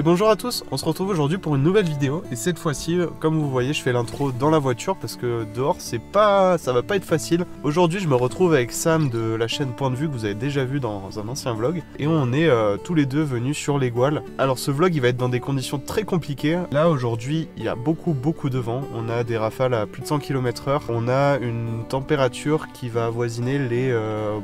bonjour à tous, on se retrouve aujourd'hui pour une nouvelle vidéo et cette fois-ci, comme vous voyez, je fais l'intro dans la voiture parce que dehors ça va pas être facile. Aujourd'hui je me retrouve avec Sam de la chaîne Point de Vue que vous avez déjà vu dans un ancien vlog et on est tous les deux venus sur les Gouales. Alors ce vlog il va être dans des conditions très compliquées. Là aujourd'hui il y a beaucoup de vent, on a des rafales à plus de 100 km/h, on a une température qui va avoisiner les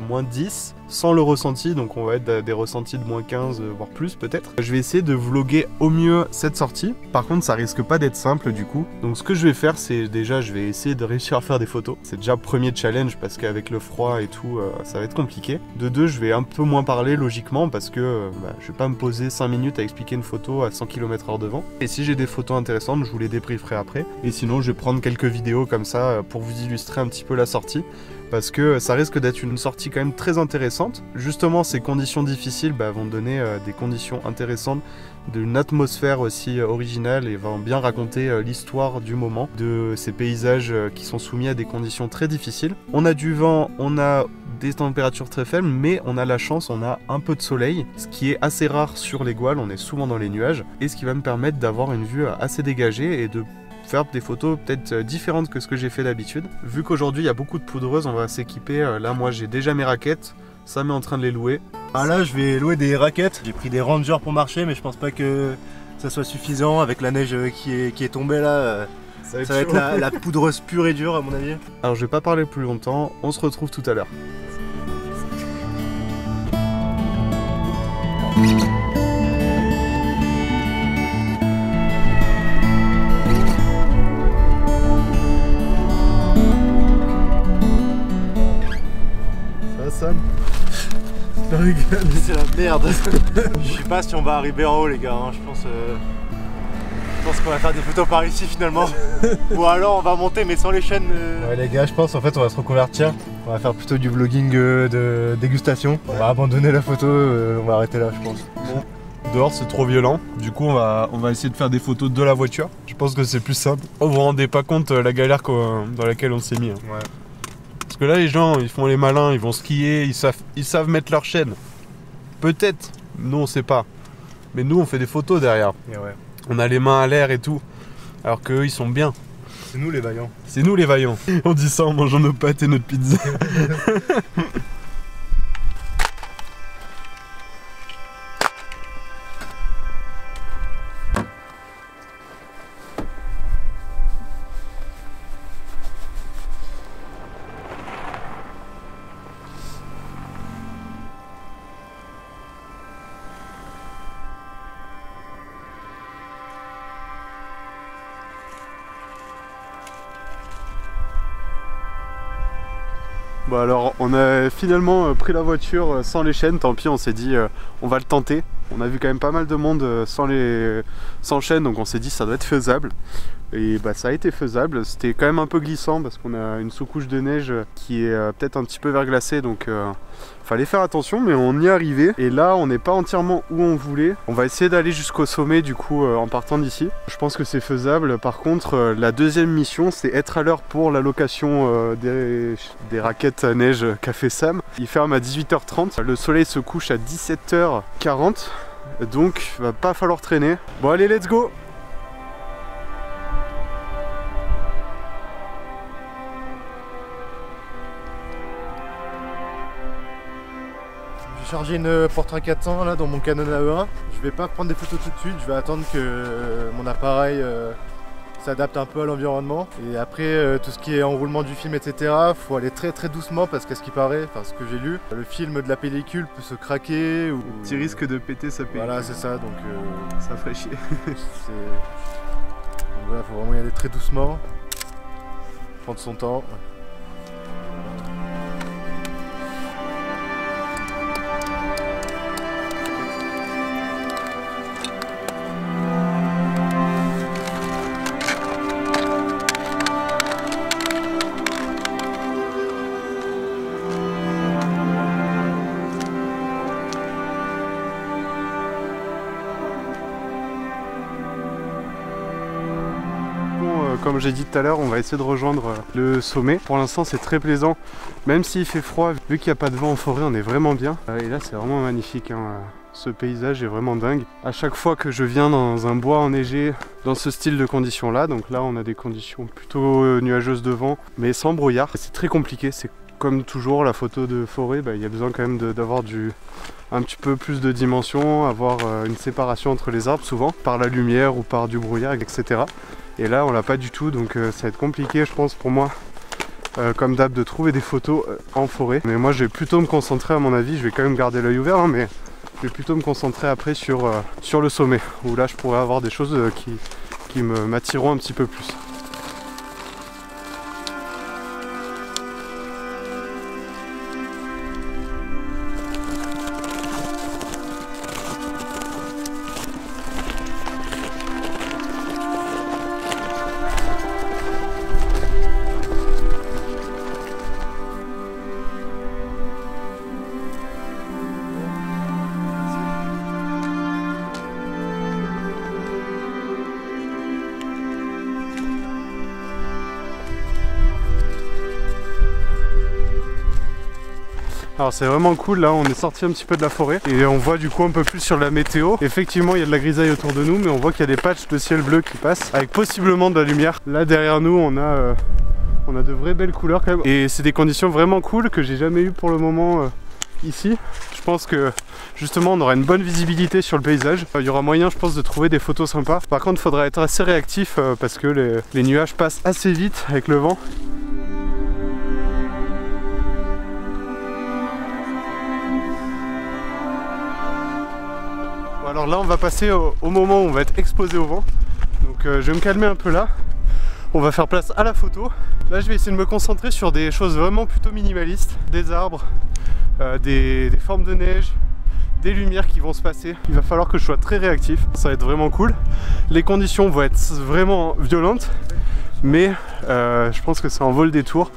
moins 10 sans le ressenti, donc on va être à des ressentis de moins 15 voire plus peut-être. Je vais essayer de vlogger au mieux cette sortie, par contre ça risque pas d'être simple du coup. Donc ce que je vais faire c'est déjà je vais essayer de réussir à faire des photos. C'est déjà premier challenge parce qu'avec le froid et tout ça va être compliqué. De deux je vais un peu moins parler logiquement parce que je vais pas me poser 5 minutes à expliquer une photo à 100 km/h de vent. Et si j'ai des photos intéressantes je vous les débrieferai après. Et sinon je vais prendre quelques vidéos comme ça pour vous illustrer un petit peu la sortie. Parce que ça risque d'être une sortie quand même très intéressante. Justement, ces conditions difficiles vont donner des conditions intéressantes, d'une atmosphère aussi originale et vont bien raconter l'histoire du moment, de ces paysages qui sont soumis à des conditions très difficiles. On a du vent, on a des températures très faibles, mais on a la chance, on a un peu de soleil, ce qui est assez rare sur les Gouales, on est souvent dans les nuages, et ce qui va me permettre d'avoir une vue assez dégagée et de faire des photos peut-être différentes que ce que j'ai fait d'habitude. Vu qu'aujourd'hui il y a beaucoup de poudreuses, on va s'équiper. Là moi j'ai déjà mes raquettes, Sam est en train de les louer. Ah là je vais louer des raquettes, j'ai pris des Rangers pour marcher mais je pense pas que ça soit suffisant avec la neige qui est tombée là. Ça va être la poudreuse pure et dure à mon avis. Alors je vais pas parler plus longtemps, on se retrouve tout à l'heure. C'est la merde. Je sais pas si on va arriver en haut les gars, je pense qu'on va faire des photos par ici finalement. Ou alors on va monter mais sans les chaînes. Ouais les gars, je pense en fait on va se reconvertir. On va faire plutôt du vlogging de dégustation. On va abandonner la photo, on va arrêter là je pense. Bon. Dehors c'est trop violent, du coup on va essayer de faire des photos de la voiture. Je pense que c'est plus simple. Vous vous rendez pas compte la galère dans laquelle on s'est mis. Ouais. Parce que là les gens ils font les malins, ils vont skier, ils savent mettre leur chaîne. Peut-être, nous on sait pas. Mais nous on fait des photos derrière. Et ouais. On a les mains à l'air et tout. Alors qu'eux ils sont bien. C'est nous les vaillants. C'est nous les vaillants. On dit ça en mangeant nos pâtes et notre pizza. Bon alors on a finalement pris la voiture sans les chaînes, tant pis on s'est dit on va le tenter. On a vu quand même pas mal de monde sans chaîne donc on s'est dit ça doit être faisable. Et ça a été faisable, c'était quand même un peu glissant parce qu'on a une sous-couche de neige qui est peut-être un petit peu verglacée donc fallait faire attention mais on y est arrivé. Et là on n'est pas entièrement où on voulait, on va essayer d'aller jusqu'au sommet du coup en partant d'ici. Je pense que c'est faisable, par contre la deuxième mission c'est être à l'heure pour la location des raquettes à neige qu'a fait Sam. Il ferme à 18h30, le soleil se couche à 17h40 donc va pas falloir traîner. Bon allez let's go. J'ai chargé une Portra 400 là dans mon Canon AE1. Je vais pas prendre des photos tout de suite, je vais attendre que mon appareil s'adapte un peu à l'environnement. Et après tout ce qui est enroulement du film etc, faut aller très doucement parce qu'à ce qui paraît, enfin ce que j'ai lu, le film de la pellicule peut se craquer ou... Petit risque de péter sa pellicule. Voilà c'est ça, donc ça ferait chier. Donc voilà, faut vraiment y aller très doucement, prendre son temps. Comme j'ai dit tout à l'heure, on va essayer de rejoindre le sommet. Pour l'instant c'est très plaisant, même s'il fait froid, vu qu'il n'y a pas de vent en forêt on est vraiment bien. Et là c'est vraiment magnifique, hein. Ce paysage est vraiment dingue. À chaque fois que je viens dans un bois enneigé, dans ce style de conditions là, donc là on a des conditions plutôt nuageuses de vent, mais sans brouillard. C'est très compliqué, c'est comme toujours la photo de forêt, il y a besoin quand même d'avoir un petit peu plus de dimension, avoir une séparation entre les arbres souvent, par la lumière ou par du brouillard, etc. Et là on l'a pas du tout, donc ça va être compliqué je pense pour moi, comme d'hab, de trouver des photos en forêt. Mais moi je vais plutôt me concentrer, à mon avis, je vais quand même garder l'œil ouvert, hein, mais je vais plutôt me concentrer après sur le sommet, où là je pourrais avoir des choses qui m'attireront un petit peu plus. Alors c'est vraiment cool, là on est sorti un petit peu de la forêt et on voit du coup un peu plus sur la météo. Effectivement il y a de la grisaille autour de nous, mais on voit qu'il y a des patchs de ciel bleu qui passent avec possiblement de la lumière. Là derrière nous on a de vraies belles couleurs quand même, et c'est des conditions vraiment cool que j'ai jamais eu pour le moment ici. Je pense que justement on aura une bonne visibilité sur le paysage. Il y aura moyen je pense de trouver des photos sympas. Par contre il faudra être assez réactif parce que les nuages passent assez vite avec le vent. Alors là on va passer au moment où on va être exposé au vent, donc je vais me calmer un peu là, on va faire place à la photo. Là je vais essayer de me concentrer sur des choses vraiment plutôt minimalistes, des arbres, des formes de neige, des lumières qui vont se passer. Il va falloir que je sois très réactif, ça va être vraiment cool. Les conditions vont être vraiment violentes, mais je pense que ça en vaut le détour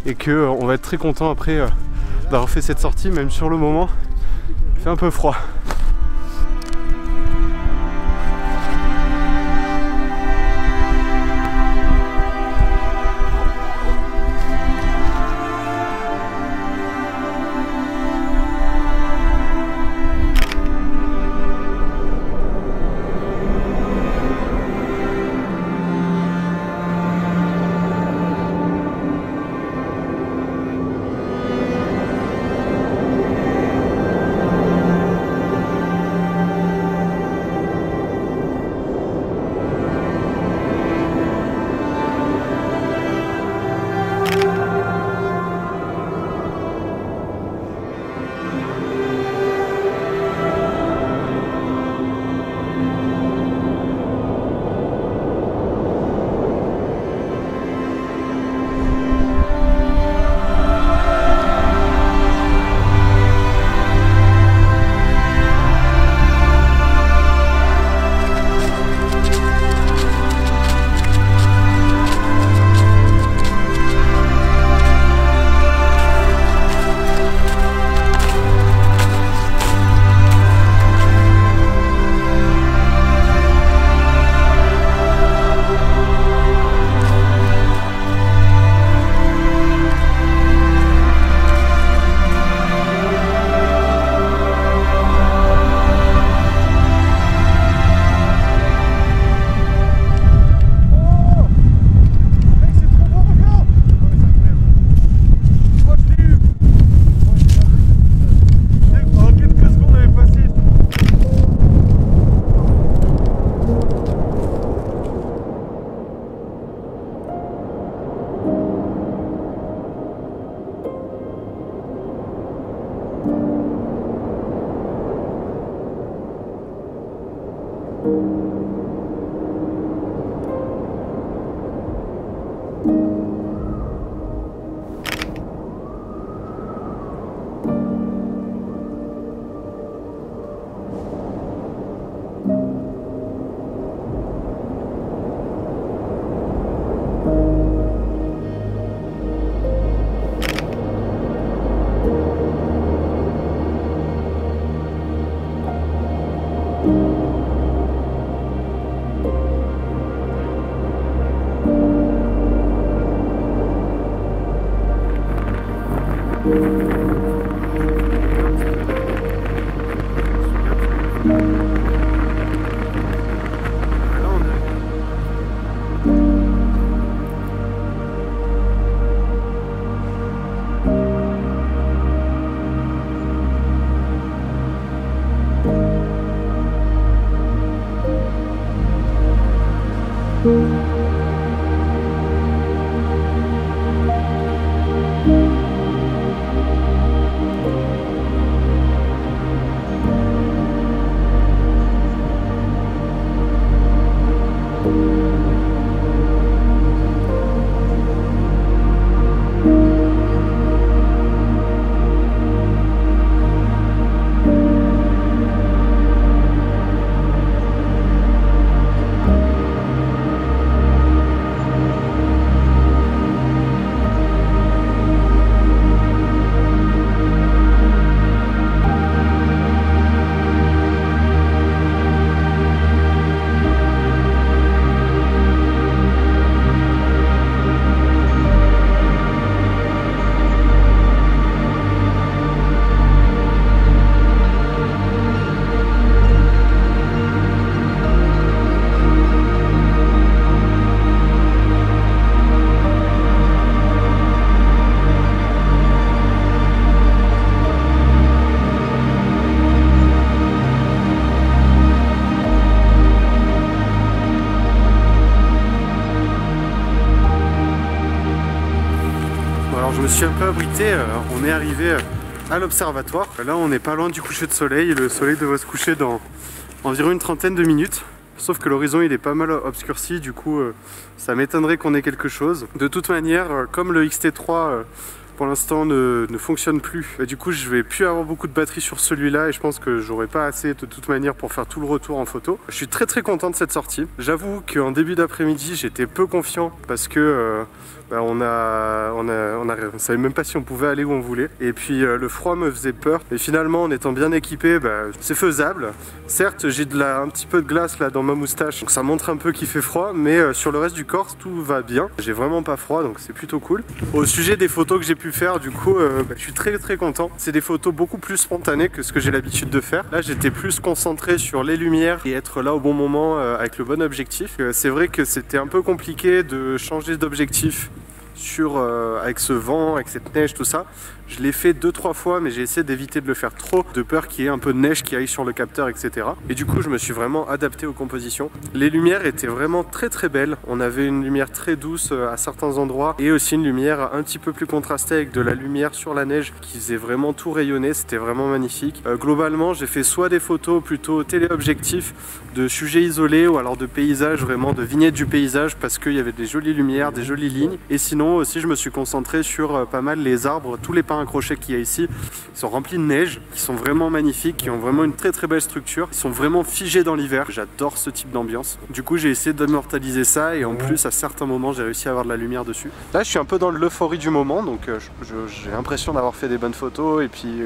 et qu'on va être très content après d'avoir fait cette sortie, même sur le moment il fait un peu froid. suis un peu abrité, on est arrivé à l'observatoire. Là on n'est pas loin du coucher de soleil, le soleil devrait se coucher dans environ une trentaine de minutes. Sauf que l'horizon il est pas mal obscurci, du coup ça m'étonnerait qu'on ait quelque chose. De toute manière, comme le XT3 pour l'instant ne fonctionne plus, et du coup je vais plus avoir beaucoup de batterie sur celui-là et je pense que j'aurai pas assez de toute manière pour faire tout le retour en photo. Je suis très content de cette sortie. J'avoue qu'en début d'après-midi j'étais peu confiant parce que on savait même pas si on pouvait aller où on voulait, et puis le froid me faisait peur, et finalement en étant bien équipé c'est faisable. Certes j'ai un petit peu de glace là dans ma moustache, donc ça montre un peu qu'il fait froid, mais sur le reste du corps tout va bien, j'ai vraiment pas froid, donc c'est plutôt cool. Au sujet des photos que j'ai pu faire, du coup je suis très content. C'est des photos beaucoup plus spontanées que ce que j'ai l'habitude de faire. Là j'étais plus concentré sur les lumières et être là au bon moment avec le bon objectif. C'est vrai que c'était un peu compliqué de changer d'objectif avec ce vent, avec cette neige, tout ça. Je l'ai fait 2-3 fois, mais j'ai essayé d'éviter de le faire trop, de peur qu'il y ait un peu de neige qui aille sur le capteur, etc. Et du coup je me suis vraiment adapté aux compositions. Les lumières étaient vraiment très belles. On avait une lumière très douce à certains endroits, et aussi une lumière un petit peu plus contrastée avec de la lumière sur la neige qui faisait vraiment tout rayonner. C'était vraiment magnifique. Globalement j'ai fait soit des photos plutôt téléobjectifs de sujets isolés, ou alors de paysages, vraiment de vignettes du paysage, parce qu'il y avait des jolies lumières, des jolies lignes. Et sinon aussi je me suis concentré sur pas mal les arbres, tous les pins accrochés qu'il y a ici. Ils sont remplis de neige, qui sont vraiment magnifiques, qui ont vraiment une très belle structure. Ils sont vraiment figés dans l'hiver. J'adore ce type d'ambiance. Du coup j'ai essayé d'immortaliser ça, et en plus à certains moments j'ai réussi à avoir de la lumière dessus. Là je suis un peu dans l'euphorie du moment, donc j'ai l'impression d'avoir fait des bonnes photos, et puis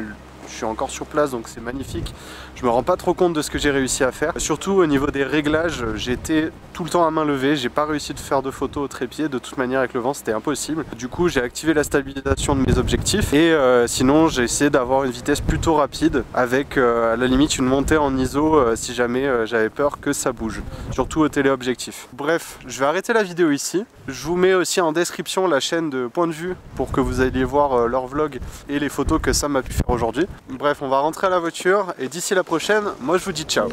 je suis encore sur place, donc c'est magnifique. Je me rends pas trop compte de ce que j'ai réussi à faire. Surtout au niveau des réglages, j'étais tout le temps à main levée. J'ai pas réussi de faire de photos au trépied. De toute manière avec le vent c'était impossible. Du coup j'ai activé la stabilisation de mes objectifs, et sinon j'ai essayé d'avoir une vitesse plutôt rapide, avec à la limite une montée en ISO si jamais j'avais peur que ça bouge. Surtout au téléobjectif. Bref, je vais arrêter la vidéo ici. Je vous mets aussi en description la chaîne de Point de Vue pour que vous alliez voir leur vlog et les photos que Sam a pu faire aujourd'hui. Bref, on va rentrer à la voiture, et d'ici la prochaine, moi je vous dis ciao.